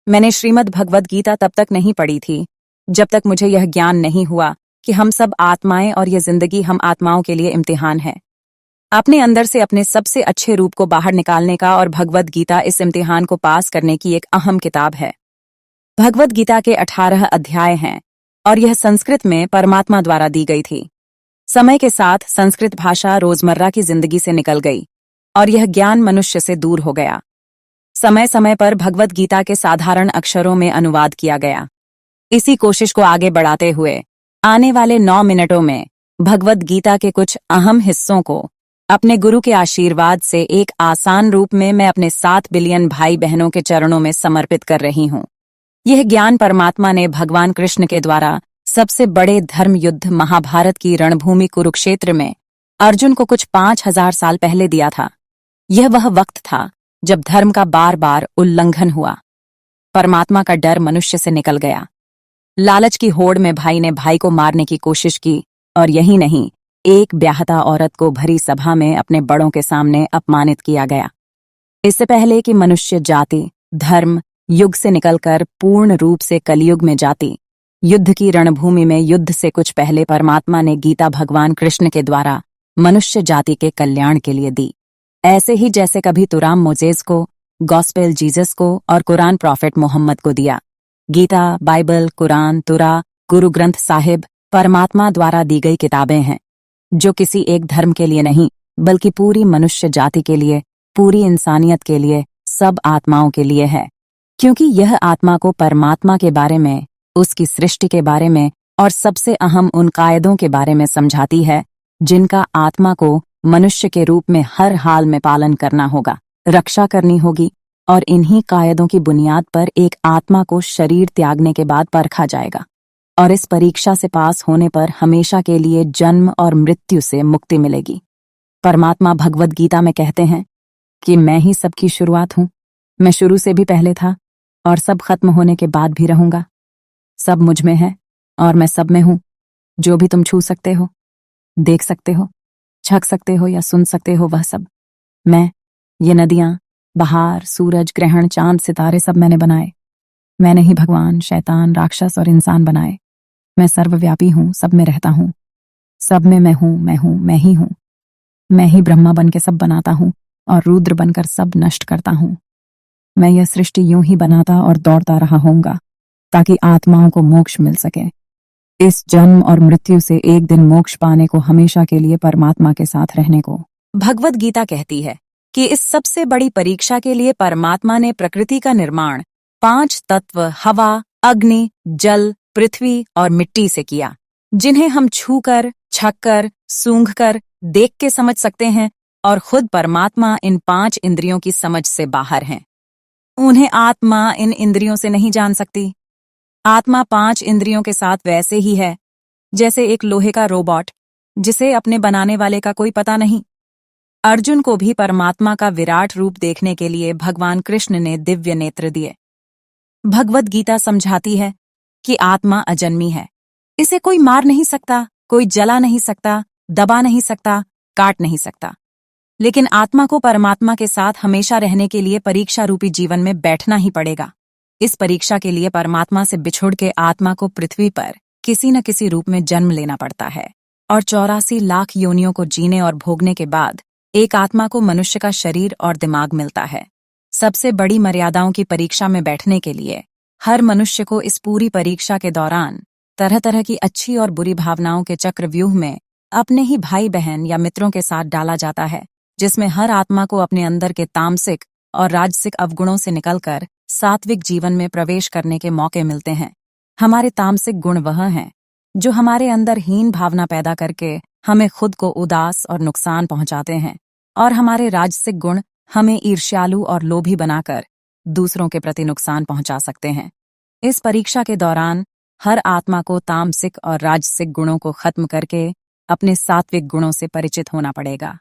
मैंने श्रीमद् भगवद गीता तब तक नहीं पढ़ी थी जब तक मुझे यह ज्ञान नहीं हुआ कि हम सब आत्माएं और यह जिंदगी हम आत्माओं के लिए इम्तिहान है। अपने अंदर से अपने सबसे अच्छे रूप को बाहर निकालने का और भगवद गीता इस इम्तिहान को पास करने की एक अहम किताब है। भगवद गीता के 18 अध्याय हैं और यह संस्कृत में परमात्मा द्वारा दी गई थी। समय के साथ संस्कृत भाषा रोजमर्रा की जिंदगी से निकल गई और यह ज्ञान मनुष्य से दूर हो गया। समय समय पर भगवद गीता के साधारण अक्षरों में अनुवाद किया गया। इसी कोशिश को आगे बढ़ाते हुए आने वाले 9 मिनटों में भगवद गीता के कुछ अहम हिस्सों को अपने गुरु के आशीर्वाद से एक आसान रूप में मैं अपने 7 बिलियन भाई बहनों के चरणों में समर्पित कर रही हूँ। यह ज्ञान परमात्मा ने भगवान कृष्ण के द्वारा सबसे बड़े धर्म युद्ध महाभारत की रणभूमि कुरुक्षेत्र में अर्जुन को कुछ 5000 साल पहले दिया था। यह वह वक्त था जब धर्म का बार बार उल्लंघन हुआ। परमात्मा का डर मनुष्य से निकल गया। लालच की होड़ में भाई ने भाई को मारने की कोशिश की और यही नहीं, एक ब्याहता औरत को भरी सभा में अपने बड़ों के सामने अपमानित किया गया। इससे पहले कि मनुष्य जाति धर्म युग से निकलकर पूर्ण रूप से कलयुग में जाती, युद्ध की रणभूमि में युद्ध से कुछ पहले परमात्मा ने गीता भगवान कृष्ण के द्वारा मनुष्य जाति के कल्याण के लिए दी। ऐसे ही जैसे कभी तुराम मोजेस को, गॉस्पेल जीसस को और कुरान प्रॉफिट मोहम्मद को दिया। गीता, बाइबल, कुरान, तुरा, गुरु ग्रंथ साहिब परमात्मा द्वारा दी गई किताबें हैं जो किसी एक धर्म के लिए नहीं बल्कि पूरी मनुष्य जाति के लिए, पूरी इंसानियत के लिए, सब आत्माओं के लिए है। क्योंकि यह आत्मा को परमात्मा के बारे में, उसकी सृष्टि के बारे में और सबसे अहम उन कायदों के बारे में समझाती है जिनका आत्मा को मनुष्य के रूप में हर हाल में पालन करना होगा, रक्षा करनी होगी और इन्हीं कायदों की बुनियाद पर एक आत्मा को शरीर त्यागने के बाद परखा जाएगा और इस परीक्षा से पास होने पर हमेशा के लिए जन्म और मृत्यु से मुक्ति मिलेगी। परमात्मा भगवद गीता में कहते हैं कि मैं ही सबकी शुरुआत हूँ, मैं शुरू से भी पहले था और सब खत्म होने के बाद भी रहूंगा। सब मुझ में है और मैं सब में हूँ। जो भी तुम छू सकते हो, देख सकते हो, छक सकते हो या सुन सकते हो, वह सब मैं। ये नदियां, बहार, सूरज, ग्रहण, चांद, सितारे सब मैंने बनाए। मैंने ही भगवान, शैतान, राक्षस और इंसान बनाए। मैं सर्वव्यापी हूँ, सब में रहता हूँ। सब में मैं हूँ, मैं ही हूँ। मैं ही ब्रह्मा बन के सब बनाता हूँ और रुद्र बनकर सब नष्ट करता हूँ। मैं यह सृष्टि यूं ही बनाता और दौड़ता रहा होऊंगा ताकि आत्माओं को मोक्ष मिल सके। इस जन्म और मृत्यु से एक दिन मोक्ष पाने को, हमेशा के लिए परमात्मा के साथ रहने को। भगवद गीता कहती है कि इस सबसे बड़ी परीक्षा के लिए परमात्मा ने प्रकृति का निर्माण 5 तत्व हवा, अग्नि, जल, पृथ्वी और मिट्टी से किया, जिन्हें हम छूकर, छककर, सूंघकर, देख के समझ सकते हैं और खुद परमात्मा इन 5 इंद्रियों की समझ से बाहर हैं। उन्हें आत्मा इन इंद्रियों से नहीं जान सकती। आत्मा 5 इंद्रियों के साथ वैसे ही है जैसे एक लोहे का रोबोट जिसे अपने बनाने वाले का कोई पता नहीं। अर्जुन को भी परमात्मा का विराट रूप देखने के लिए भगवान कृष्ण ने दिव्य नेत्र दिए। भगवद गीता समझाती है कि आत्मा अजन्मी है। इसे कोई मार नहीं सकता, कोई जला नहीं सकता, दबा नहीं सकता, काट नहीं सकता। लेकिन आत्मा को परमात्मा के साथ हमेशा रहने के लिए परीक्षा रूपी जीवन में बैठना ही पड़ेगा। इस परीक्षा के लिए परमात्मा से बिछुड़ के आत्मा को पृथ्वी पर किसी न किसी रूप में जन्म लेना पड़ता है और 84 लाख योनियों को जीने और भोगने के बाद एक आत्मा को मनुष्य का शरीर और दिमाग मिलता है। सबसे बड़ी मर्यादाओं की परीक्षा में बैठने के लिए हर मनुष्य को इस पूरी परीक्षा के दौरान तरह तरह की अच्छी और बुरी भावनाओं के चक्रव्यूह में अपने ही भाई बहन या मित्रों के साथ डाला जाता है, जिसमें हर आत्मा को अपने अंदर के तामसिक और राजसिक अवगुणों से निकलकर सात्विक जीवन में प्रवेश करने के मौके मिलते हैं। हमारे तामसिक गुण वह हैं जो हमारे अंदर हीन भावना पैदा करके हमें खुद को उदास और नुकसान पहुंचाते हैं और हमारे राजसिक गुण हमें ईर्ष्यालु और लोभी बनाकर दूसरों के प्रति नुकसान पहुंचा सकते हैं। इस परीक्षा के दौरान हर आत्मा को तामसिक और राजसिक गुणों को खत्म करके अपने सात्विक गुणों से परिचित होना पड़ेगा।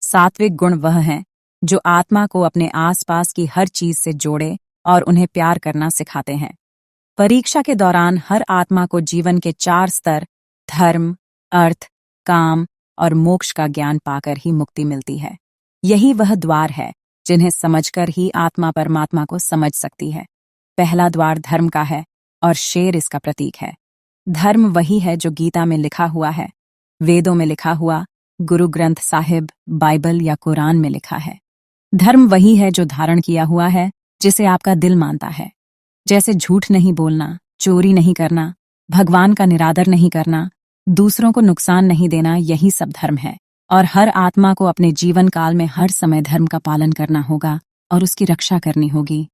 सात्विक गुण वह हैं जो आत्मा को अपने आसपास की हर चीज से जोड़े और उन्हें प्यार करना सिखाते हैं। परीक्षा के दौरान हर आत्मा को जीवन के 4 स्तर धर्म, अर्थ, काम और मोक्ष का ज्ञान पाकर ही मुक्ति मिलती है। यही वह द्वार है जिन्हें समझकर ही आत्मा परमात्मा को समझ सकती है। पहला द्वार धर्म का है और शेर इसका प्रतीक है। धर्म वही है जो गीता में लिखा हुआ है, वेदों में लिखा हुआ, गुरु ग्रंथ साहिब, बाइबल या कुरान में लिखा है। धर्म वही है जो धारण किया हुआ है, जिसे आपका दिल मानता है। जैसे झूठ नहीं बोलना, चोरी नहीं करना, भगवान का निरादर नहीं करना, दूसरों को नुकसान नहीं देना, यही सब धर्म है। और हर आत्मा को अपने जीवन काल में हर समय धर्म का पालन करना होगा और उसकी रक्षा करनी होगी।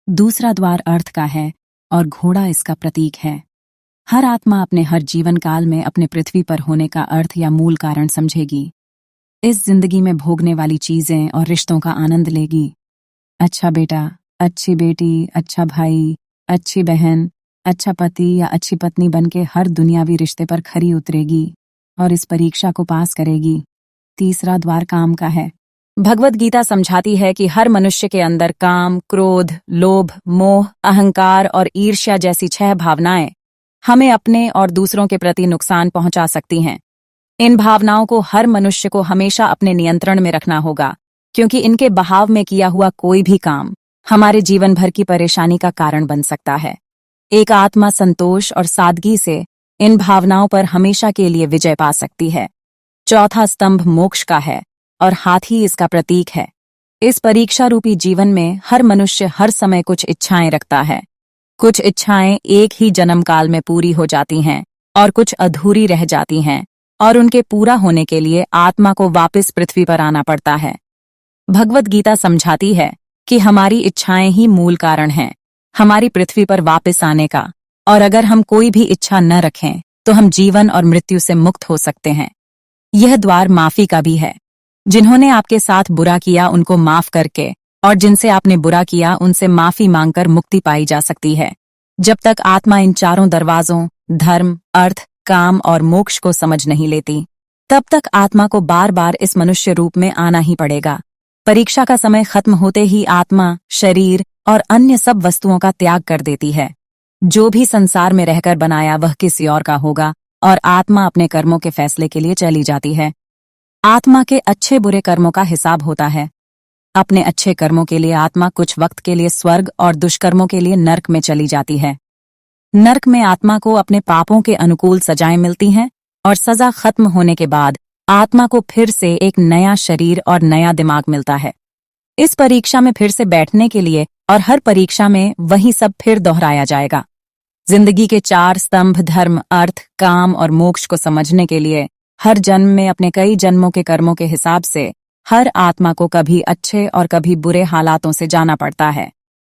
दूसरा द्वार अर्थ का है और घोड़ा इसका प्रतीक है। हर आत्मा अपने हर जीवन काल में अपने पृथ्वी पर होने का अर्थ या मूल कारण समझेगी। इस जिंदगी में भोगने वाली चीजें और रिश्तों का आनंद लेगी। अच्छा बेटा, अच्छी बेटी, अच्छा भाई, अच्छी बहन, अच्छा पति या अच्छी पत्नी बनके हर दुनियावी रिश्ते पर खरी उतरेगी और इस परीक्षा को पास करेगी। तीसरा द्वार काम का है। भगवत गीता समझाती है कि हर मनुष्य के अंदर काम, क्रोध, लोभ, मोह, अहंकार और ईर्ष्या जैसी 6 भावनाएं हमें अपने और दूसरों के प्रति नुकसान पहुंचा सकती हैं। इन भावनाओं को हर मनुष्य को हमेशा अपने नियंत्रण में रखना होगा, क्योंकि इनके बहाव में किया हुआ कोई भी काम हमारे जीवन भर की परेशानी का कारण बन सकता है। एक आत्मा संतोष और सादगी से इन भावनाओं पर हमेशा के लिए विजय पा सकती है। चौथा स्तंभ मोक्ष का है और हाथी इसका प्रतीक है। इस परीक्षा रूपी जीवन में हर मनुष्य हर समय कुछ इच्छाएं रखता है। कुछ इच्छाएं एक ही जन्म काल में पूरी हो जाती हैं और कुछ अधूरी रह जाती हैं, और उनके पूरा होने के लिए आत्मा को वापस पृथ्वी पर आना पड़ता है। भगवत गीता समझाती है कि हमारी इच्छाएं ही मूल कारण हैं हमारी पृथ्वी पर वापस आने का, और अगर हम कोई भी इच्छा न रखें तो हम जीवन और मृत्यु से मुक्त हो सकते हैं। यह द्वार माफी का भी है। जिन्होंने आपके साथ बुरा किया उनको माफ करके और जिनसे आपने बुरा किया उनसे माफी मांगकर मुक्ति पाई जा सकती है। जब तक आत्मा इन चारों दरवाजों धर्म, अर्थ, काम और मोक्ष को समझ नहीं लेती, तब तक आत्मा को बार बार इस मनुष्य रूप में आना ही पड़ेगा। परीक्षा का समय खत्म होते ही आत्मा शरीर और अन्य सब वस्तुओं का त्याग कर देती है। जो भी संसार में रहकर बनाया वह किसी और का होगा और आत्मा अपने कर्मों के फैसले के लिए चली जाती है। आत्मा के अच्छे बुरे कर्मों का हिसाब होता है। अपने अच्छे कर्मों के लिए आत्मा कुछ वक्त के लिए स्वर्ग और दुष्कर्मों के लिए नर्क में चली जाती है। नर्क में आत्मा को अपने पापों के अनुकूल सजाएं मिलती हैं और सजा खत्म होने के बाद आत्मा को फिर से एक नया शरीर और नया दिमाग मिलता है। इस परीक्षा में फिर से बैठने के लिए और हर परीक्षा में वही सब फिर दोहराया जाएगा। जिंदगी के 4 स्तंभ धर्म, अर्थ, काम और मोक्ष को समझने के लिए हर जन्म में अपने कई जन्मों के कर्मों के हिसाब से हर आत्मा को कभी अच्छे और कभी बुरे हालातों से जाना पड़ता है।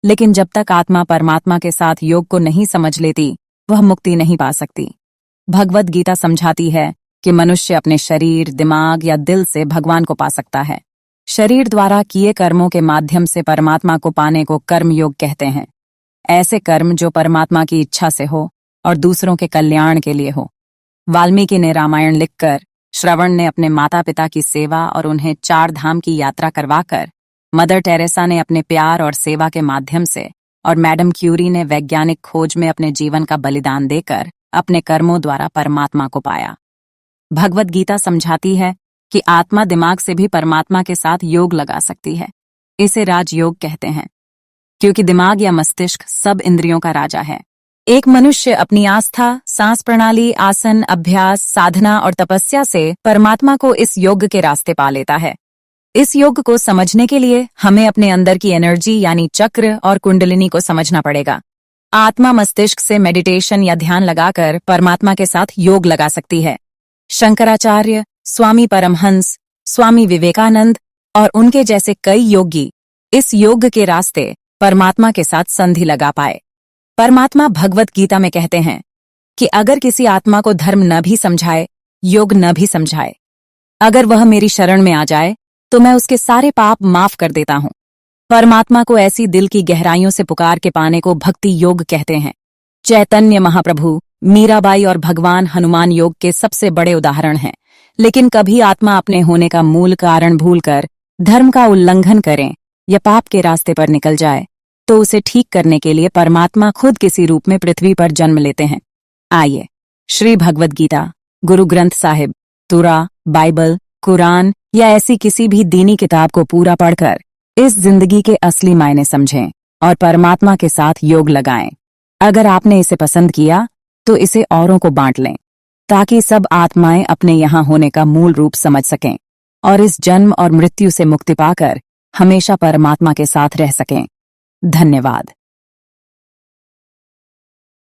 लेकिन जब तक आत्मा परमात्मा के साथ योग को नहीं समझ लेती, वह मुक्ति नहीं पा सकती। भगवत गीता समझाती है कि मनुष्य अपने शरीर, दिमाग या दिल से भगवान को पा सकता है। शरीर द्वारा किए कर्मों के माध्यम से परमात्मा को पाने को कर्म योग कहते हैं। ऐसे कर्म जो परमात्मा की इच्छा से हो और दूसरों के कल्याण के लिए हो। वाल्मीकि ने रामायण लिखकर, श्रवण ने अपने माता पिता की सेवा और उन्हें 4 धाम की यात्रा करवाकर, मदर टेरेसा ने अपने प्यार और सेवा के माध्यम से, और मैडम क्यूरी ने वैज्ञानिक खोज में अपने जीवन का बलिदान देकर अपने कर्मों द्वारा परमात्मा को पाया। भगवत गीता समझाती है कि आत्मा दिमाग से भी परमात्मा के साथ योग लगा सकती है। इसे राजयोग कहते हैं, क्योंकि दिमाग या मस्तिष्क सब इंद्रियों का राजा है। एक मनुष्य अपनी आस्था, सांस प्रणाली, आसन, अभ्यास, साधना और तपस्या से परमात्मा को इस योग के रास्ते पा लेता है। इस योग को समझने के लिए हमें अपने अंदर की एनर्जी यानी चक्र और कुंडलिनी को समझना पड़ेगा। आत्मा मस्तिष्क से मेडिटेशन या ध्यान लगाकर परमात्मा के साथ योग लगा सकती है। शंकराचार्य, स्वामी परमहंस, स्वामी विवेकानंद और उनके जैसे कई योगी इस योग के रास्ते परमात्मा के साथ संधि लगा पाए। परमात्मा भगवत गीता में कहते हैं कि अगर किसी आत्मा को धर्म न भी समझाए, योग न भी समझाए, अगर वह मेरी शरण में आ जाए तो मैं उसके सारे पाप माफ कर देता हूं। परमात्मा को ऐसी दिल की गहराइयों से पुकार के पाने को भक्ति योग कहते हैं। चैतन्य महाप्रभु, मीराबाई और भगवान हनुमान योग के सबसे बड़े उदाहरण हैं। लेकिन कभी आत्मा अपने होने का मूल कारण भूलकर धर्म का उल्लंघन करें या पाप के रास्ते पर निकल जाए तो उसे ठीक करने के लिए परमात्मा खुद किसी रूप में पृथ्वी पर जन्म लेते हैं। आइए श्री भगवद गीता, गुरु ग्रंथ साहिब, तुरा, बाइबल, कुरान या ऐसी किसी भी दीनी किताब को पूरा पढ़कर इस जिंदगी के असली मायने समझें। और परमात्मा के साथ योग लगाएं। अगर आपने इसे पसंद किया तो इसे औरों को बांट लें, ताकि सब आत्माएं अपने यहां होने का मूल रूप समझ सकें और इस जन्म और मृत्यु से मुक्ति पाकर हमेशा परमात्मा के साथ रह सकें। धन्यवाद।